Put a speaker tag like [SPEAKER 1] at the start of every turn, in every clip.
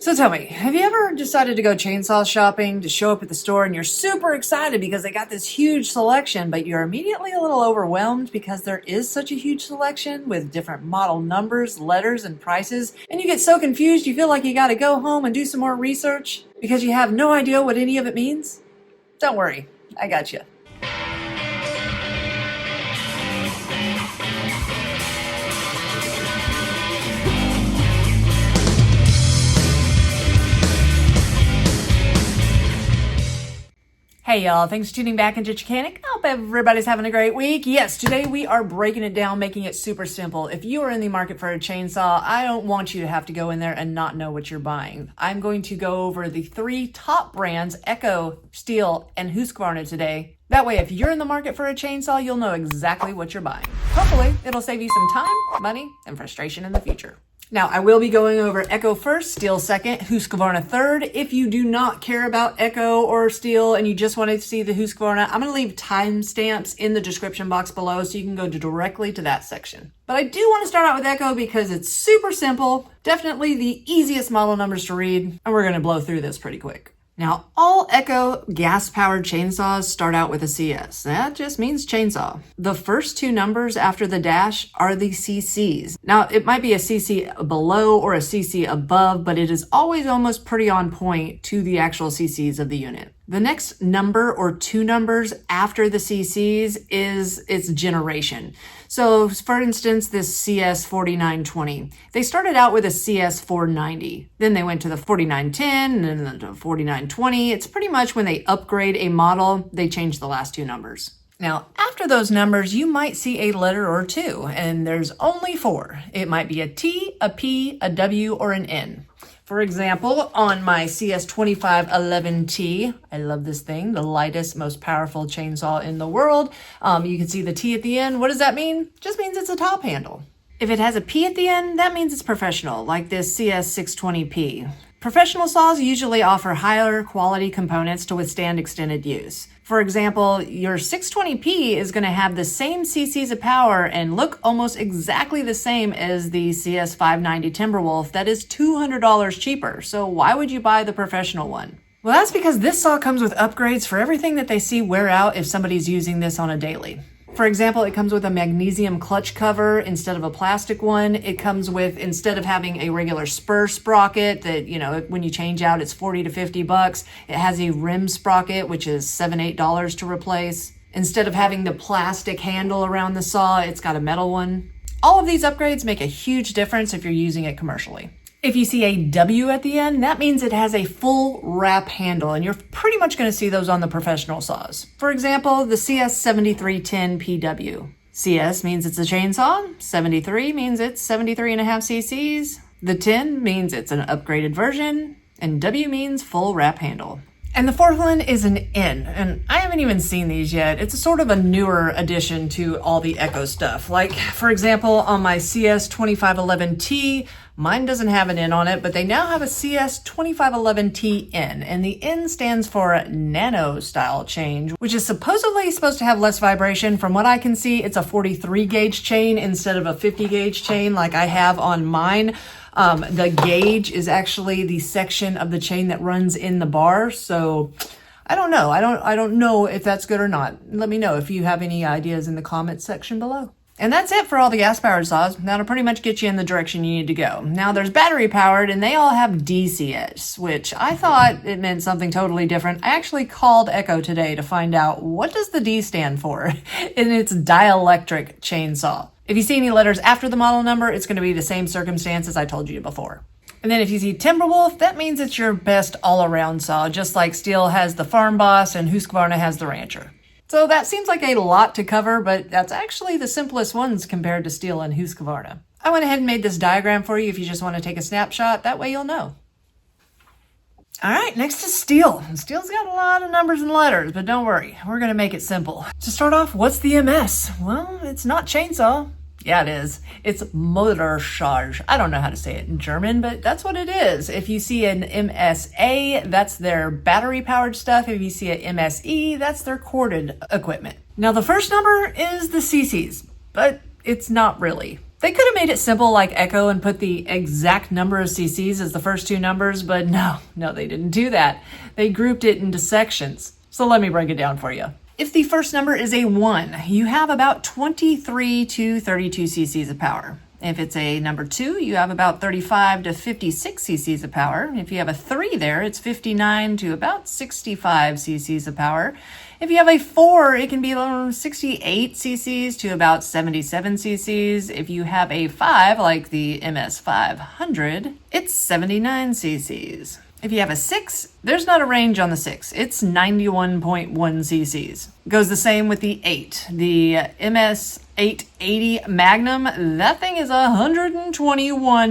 [SPEAKER 1] So tell me, have you ever decided to go chainsaw shopping, to show up at the store and you're super excited because they got this huge selection, but you're immediately a little overwhelmed because there is such a huge selection with different model numbers, letters, and prices, and you get so confused you feel like you gotta go home and do some more research because you have no idea what any of it means? Don't worry, I got you. Hey y'all, thanks for tuning back into Chickanic. I hope everybody's having a great week. Yes, today we are breaking it down, making it super simple. If you are in the market for a chainsaw, I don't want you to have to go in there and not know what you're buying. I'm going to go over the 3 top brands, Echo, Stihl, and Husqvarna today. That way, if you're in the market for a chainsaw, you'll know exactly what you're buying. Hopefully, it'll save you some time, money, and frustration in the future. Now, I will be going over Echo first, Stihl second, Husqvarna third. If you do not care about Echo or Stihl and you just wanted to see the Husqvarna, I'm going to leave timestamps in the description box below so you can go directly to that section. But I do want to start out with Echo because it's super simple, definitely the easiest model numbers to read, and we're going to blow through this pretty quick. Now, all Echo gas-powered chainsaws start out with a CS. That just means chainsaw. The first 2 numbers after the dash are the CCs. Now, it might be a CC below or a CC above, but it is always almost pretty on point to the actual CCs of the unit. The next number or 2 numbers after the CCs is its generation. So, for instance, this CS 4920, they started out with a CS 490. Then they went to the 4910 and then the 4920. It's pretty much when they upgrade a model, they change the last 2 numbers. Now, after those numbers, you might see a letter or 2, and there's only 4. It might be a T, a P, a W, or an N. For example, on my CS2511T, I love this thing, the lightest, most powerful chainsaw in the world. You can see the T at the end. What does that mean? Just means it's a top handle. If it has a P at the end, that means it's professional, like this CS620P. Professional saws usually offer higher quality components to withstand extended use. For example, your 620P is going to have the same CCs of power and look almost exactly the same as the CS590 Timberwolf that is $200 cheaper. So why would you buy the professional one? Well, that's because this saw comes with upgrades for everything that they see wear out if somebody's using this on a daily. For example, it comes with a magnesium clutch cover instead of a plastic one. It comes with, instead of having a regular spur sprocket that, when you change out, it's $40 to $50, it has a rim sprocket, which is $7, $8 to replace. Instead of having the plastic handle around the saw, it's got a metal one. All of these upgrades make a huge difference if you're using it commercially. If you see a W at the end, that means it has a full wrap handle, and you're pretty much going to see those on the professional saws. For example, the CS7310PW. CS means it's a chainsaw, 73 means it's 73.5 cc's, the 10 means it's an upgraded version, and W means full wrap handle. And the fourth one is an N, and I haven't even seen these yet. It's a sort of a newer addition to all the Echo stuff. Like, for example, on my CS2511T, mine doesn't have an N on it, but they now have a CS2511TN, and the N stands for nano style change, which is supposedly supposed to have less vibration. From what I can see, it's a 43 gauge chain instead of a 50 gauge chain like I have on mine. The gauge is actually the section of the chain that runs in the bar. So I don't know. I don't know if that's good or not. Let me know if you have any ideas in the comments section below. And that's it for all the gas-powered saws. That'll pretty much get you in the direction you need to go. Now there's battery-powered, and they all have DCS, which I thought it meant something totally different. I actually called Echo today to find out what does the D stand for, and it's dielectric chainsaw. If you see any letters after the model number, it's going to be the same circumstance as I told you before. And then if you see Timberwolf, that means it's your best all-around saw, just like Stihl has the Farm Boss and Husqvarna has the Rancher. So that seems like a lot to cover, but that's actually the simplest ones compared to Stihl and Husqvarna. I went ahead and made this diagram for you if you just want to take a snapshot. That way you'll know. All right, next is Stihl. Stihl's got a lot of numbers and letters, but don't worry, we're going to make it simple. To start off, what's the MS? Well, it's not chainsaw. Yeah, it is. It's Motorcharge. I don't know how to say it in German, but that's what it is. If you see an MSA, that's their battery-powered stuff. If you see a MSE, that's their corded equipment. Now, the first number is the CCs, but it's not really. They could have made it simple like Echo and put the exact number of cc's as the first two numbers, but no, they didn't do that. They grouped it into sections. So let me break it down for you. If the first number is a 1, you have about 23 to 32 cc's of power. If it's a number 2, you have about 35 to 56 cc's of power. If you have a 3 there, it's 59 to about 65 cc's of power. If you have a 4, it can be 68 cc's to about 77 cc's. If you have a 5, like the MS500, it's 79 cc's. If you have a 6, there's not a range on the 6. It's 91.1 cc's. Goes the same with the 8. The MS880 Magnum, that thing is 121.6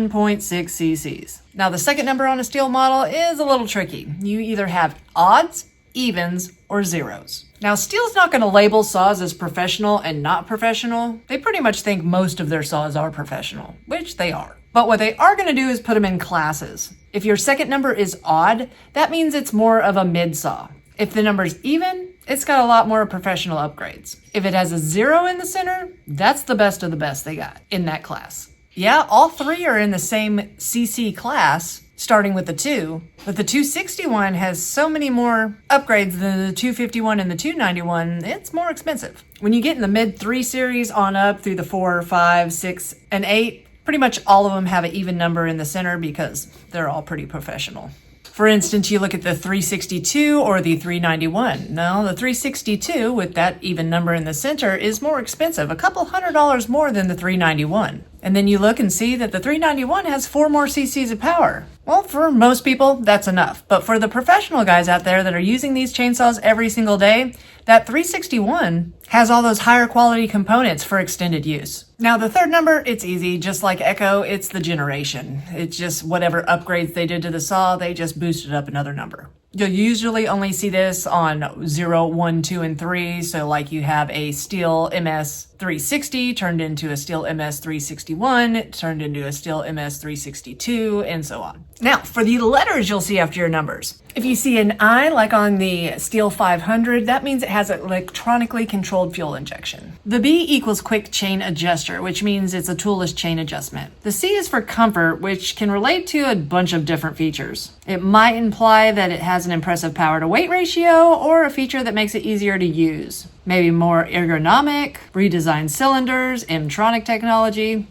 [SPEAKER 1] cc's. Now, the second number on a Stihl model is a little tricky. You either have odds, evens, or zeros. Now, Stihl's not going to label saws as professional and not professional. They pretty much think most of their saws are professional, which they are. But what they are going to do is put them in classes. If your second number is odd, that means it's more of a mid saw. If the number's even, it's got a lot more professional upgrades. If it has a 0 in the center, that's the best of the best they got in that class. Yeah, all three are in the same CC class, starting with the 2, but the 261 has so many more upgrades than the 251 and the 291, it's more expensive. When you get in the mid 3 series on up through the 4, 5, 6, and 8, pretty much all of them have an even number in the center because they're all pretty professional. For instance, you look at the 362 or the 391. Now, the 362 with that even number in the center is more expensive, a couple $100 more than the 391. And then you look and see that the 391 has 4 more cc's of power. Well, for most people, that's enough. But for the professional guys out there that are using these chainsaws every single day, that 361 has all those higher quality components for extended use. Now, the third number, it's easy. Just like Echo, it's the generation. It's just whatever upgrades they did to the saw, they just boosted up another number. You'll usually only see this on 0, 1, 2, and 3. So like you have a Stihl MS360 turned into a Stihl MS361, turned into a Stihl MS362, and so on. Now, for the letters you'll see after your numbers. If you see an I, like on the Stihl 500, that means it has an electronically controlled fuel injection. The B equals quick chain adjuster, which means it's a toolless chain adjustment. The C is for comfort, which can relate to a bunch of different features. It might imply that it has an impressive power to weight ratio or a feature that makes it easier to use. Maybe more ergonomic, redesigned cylinders, M-tronic technology.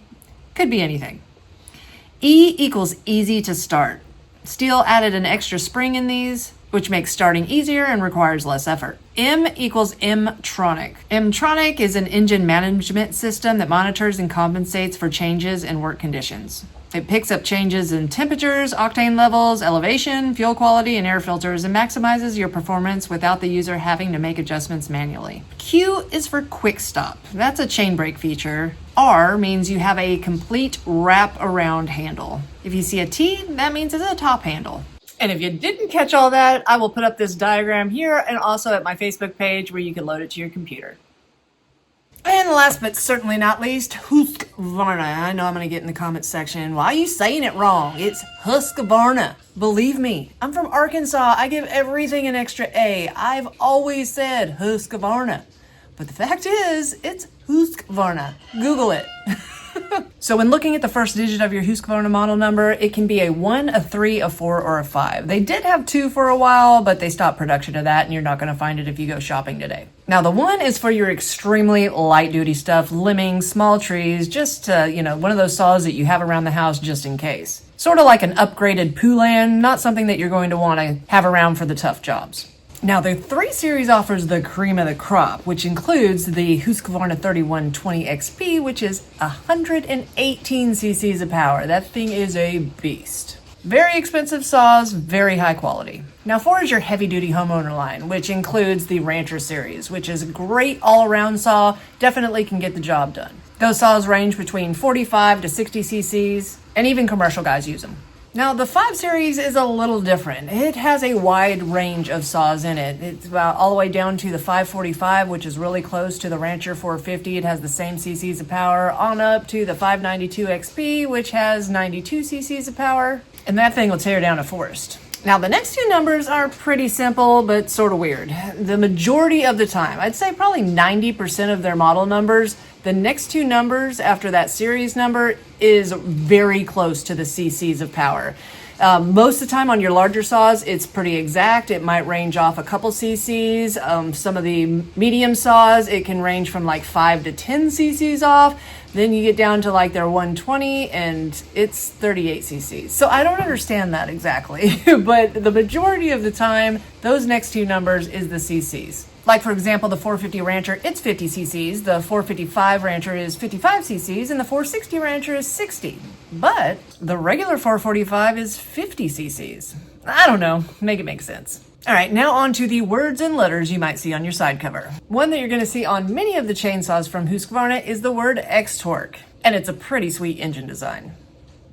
[SPEAKER 1] Could be anything. E equals easy to start. Stihl added an extra spring in these, which makes starting easier and requires less effort. M equals M-tronic. M-tronic is an engine management system that monitors and compensates for changes in work conditions. It picks up changes in temperatures, octane levels, elevation, fuel quality, and air filters, and maximizes your performance without the user having to make adjustments manually. Q is for quick stop. That's a chain brake feature. R means you have a complete wrap around handle. If you see a T, that means it's a top handle. And if you didn't catch all that, I will put up this diagram here and also at my Facebook page where you can load it to your computer. And last but certainly not least, Husqvarna. I know I'm going to get in the comments section. Why are you saying it wrong? It's Husqvarna. Believe me, I'm from Arkansas. I give everything an extra A. I've always said Husqvarna. But the fact is, it's Husqvarna. Google it. So when looking at the first digit of your Husqvarna model number, it can be a 1, a 3, a 4, or a 5. They did have 2 for a while, but they stopped production of that, and you're not going to find it if you go shopping today. Now, the 1 is for your extremely light-duty stuff, limbing, small trees, just, one of those saws that you have around the house just in case. Sort of like an upgraded Poulan, not something that you're going to want to have around for the tough jobs. Now, the 3 Series offers the cream of the crop, which includes the Husqvarna 3120 XP, which is 118 cc's of power. That thing is a beast. Very expensive saws, very high quality. Now, 4 is your heavy-duty homeowner line, which includes the Rancher Series, which is a great all-around saw, definitely can get the job done. Those saws range between 45 to 60 cc's, and even commercial guys use them. Now, the 5 Series is a little different. It has a wide range of saws in it. It's about all the way down to the 545, which is really close to the Rancher 450. It has the same cc's of power, on up to the 592 XP, which has 92 cc's of power. And that thing will tear down a forest. Now, the next two numbers are pretty simple, but sort of weird. The majority of the time, I'd say probably 90% of their model numbers, the next two numbers after that series number is very close to the cc's of power. Most of the time on your larger saws, it's pretty exact. It might range off a couple cc's. Some of the medium saws, it can range from like 5 to 10 cc's off. Then you get down to like their 120 and it's 38 cc's. So I don't understand that exactly, but the majority of the time, those next two numbers is the cc's. Like for example, the 450 Rancher, it's 50 cc's, the 455 Rancher is 55 cc's, and the 460 Rancher is 60. But the regular 445 is 50 cc's. I don't know, make it make sense. All right, now on to the words and letters you might see on your side cover. One that you're gonna see on many of the chainsaws from Husqvarna is the word X-Torque, and it's a pretty sweet engine design.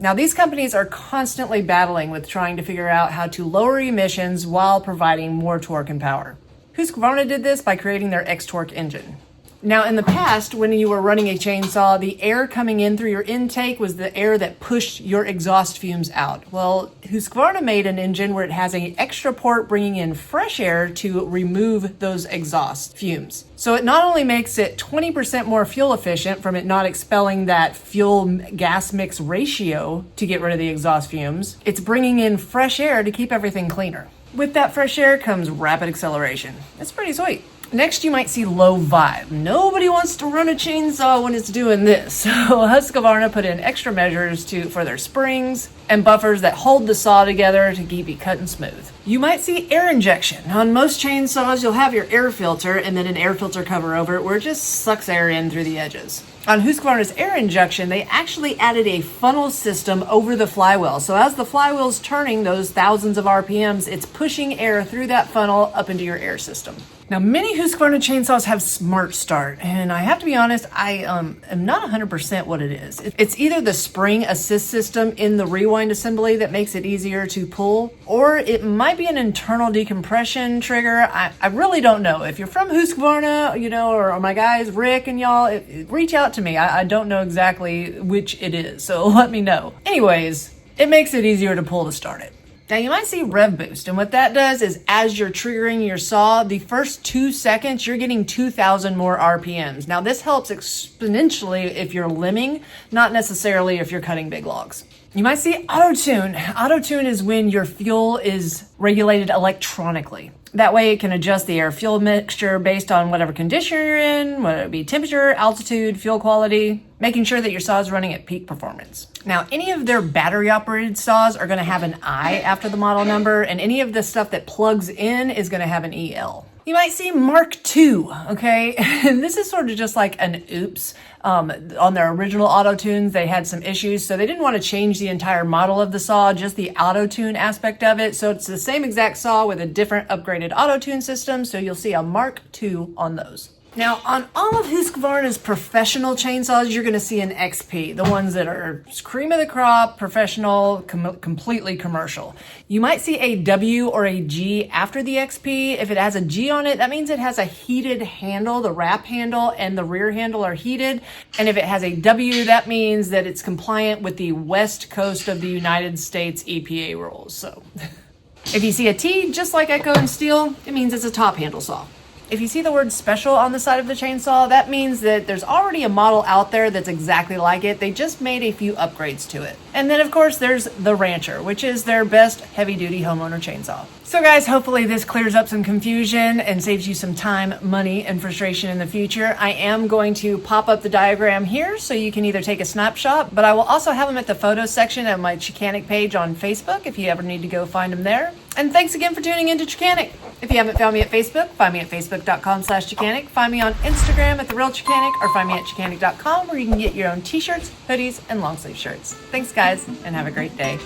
[SPEAKER 1] Now, these companies are constantly battling with trying to figure out how to lower emissions while providing more torque and power. Husqvarna did this by creating their X-Torque engine. Now, in the past, when you were running a chainsaw, the air coming in through your intake was the air that pushed your exhaust fumes out. Well, Husqvarna made an engine where it has an extra port bringing in fresh air to remove those exhaust fumes. So it not only makes it 20% more fuel efficient from it not expelling that fuel gas mix ratio to get rid of the exhaust fumes, it's bringing in fresh air to keep everything cleaner. With that fresh air comes rapid acceleration. It's pretty sweet. Next, you might see low vibe. Nobody wants to run a chainsaw when it's doing this. So Husqvarna put in extra measures for their springs and buffers that hold the saw together to keep it cutting smooth. You might see air injection. On most chainsaws, you'll have your air filter and then an air filter cover over it where it just sucks air in through the edges. On Husqvarna's air injection, they actually added a funnel system over the flywheel. So as the flywheel's turning those thousands of RPMs, it's pushing air through that funnel up into your air system. Now, many Husqvarna chainsaws have Smart Start, and I have to be honest, I am not 100% what it is. It's either the spring assist system in the rewind assembly that makes it easier to pull, or it might be an internal decompression trigger. I really don't know. If you're from Husqvarna, or my guys, Rick and y'all, reach out to me. I don't know exactly which it is, so let me know. Anyways, it makes it easier to pull to start it. Now, you might see rev boost, and what that does is as you're triggering your saw, the first 2 seconds, you're getting 2,000 more RPMs. Now, this helps exponentially if you're limbing, not necessarily if you're cutting big logs. You might see auto-tune. Auto-tune is when your fuel is regulated electronically. That way it can adjust the air-fuel mixture based on whatever condition you're in, whether it be temperature, altitude, fuel quality, making sure that your saw is running at peak performance. Now, any of their battery-operated saws are going to have an I after the model number, and any of the stuff that plugs in is going to have an EL. You might see Mark II, okay? And this is sort of just like an oops. On their original auto-tunes, they had some issues, so they didn't want to change the entire model of the saw, just the auto-tune aspect of it. So it's the same exact saw with a different upgraded auto-tune system, so you'll see a Mark II on those. Now, on all of Husqvarna's professional chainsaws, you're going to see an XP, the ones that are cream of the crop, professional, completely commercial. You might see a W or a G after the XP. If it has a G on it, that means it has a heated handle. The wrap handle and the rear handle are heated. And if it has a W, that means that it's compliant with the West Coast of the United States EPA rules. So if you see a T, just like Echo and Stihl, it means it's a top handle saw. If you see the word special on the side of the chainsaw, that means that there's already a model out there that's exactly like it. They just made a few upgrades to it. And then of course there's the Rancher, which is their best heavy-duty homeowner chainsaw. So guys, hopefully this clears up some confusion and saves you some time, money, and frustration in the future. I am going to pop up the diagram here so you can either take a snapshot, but I will also have them at the photos section of my Chickanic page on Facebook if you ever need to go find them there. And thanks again for tuning into Chickanic. If you haven't found me at Facebook, find me at facebook.com/Chickanic. Find me on Instagram at TheRealChickanic, or find me at Chickanic.com where you can get your own t-shirts, hoodies, and long sleeve shirts. Thanks guys, and have a great day.